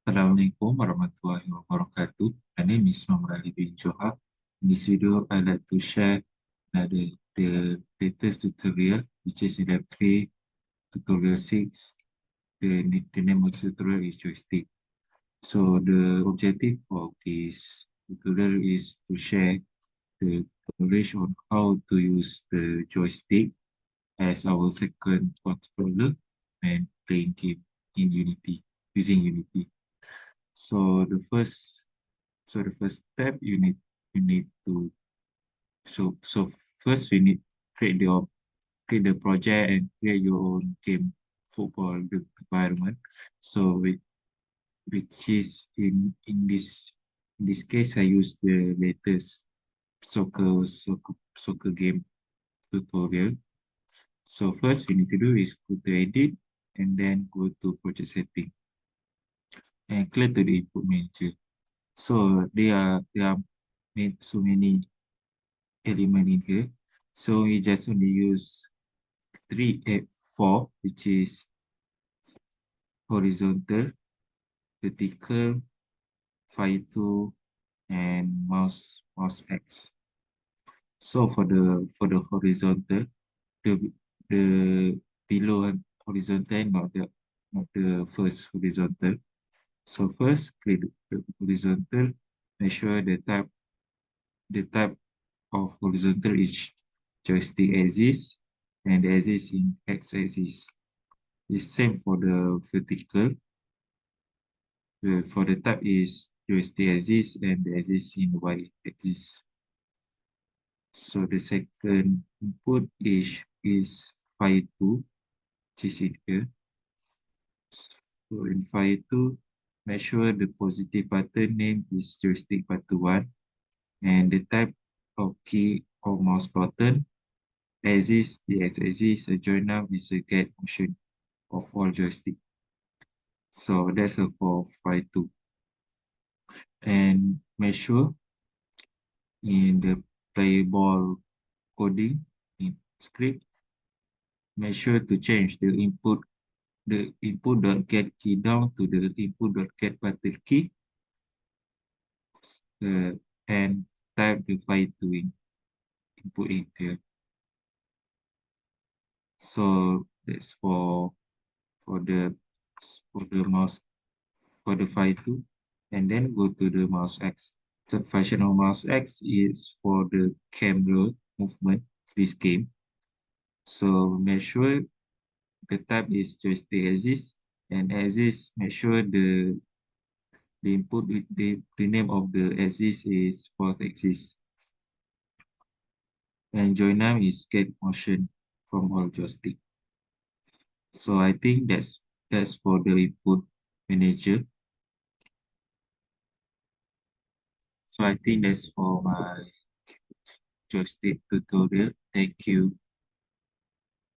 Assalamualaikum warahmatullahi wabarakatuh. My name is Muhammad Ali bin Johar. In this video, I'd like to share the latest tutorial, which is in Play Tutorial 6. The name of the tutorial is Joystick. So the objective of this tutorial is to share the knowledge on how to use the joystick as our second controller and playing game in Unity, using Unity. So the first step you need to so first we need create the project and create your own game football environment. So which is in this case I use the latest soccer game tutorial. So first we need to do is go to edit and then go to project setting and clear to the input manager. So there are so many element in here. So we just only use 4, which is horizontal, vertical, fire tool, and mouse X. So for the horizontal, the below horizontal, not the first horizontal. So first click the horizontal, make sure the type of horizontal is joystick axis and the axis in x-axis. It's same for the vertical. For the type is joystick axis and the axis in y-axis. So the second input is file 2, which is in here. So in file 2, make sure the positive button name is joystick button 1 and the type of key or mouse button axis, the x-axis, a join up is a get motion of all joystick. So that's a for file 2. And make sure in the playable coding in script, make sure to change the input.get key down to the input.get button key and type the file to input in here. So that's for the mouse for the file 2 and then go to the mouse X. So function of mouse X is for the camera movement this game. So make sure the type is joystick axis and axis make sure the input the name of the axis is fourth axis. And join name is get motion from all joystick. So I think that's for the input manager. So I think that's for my joystick tutorial. Thank you.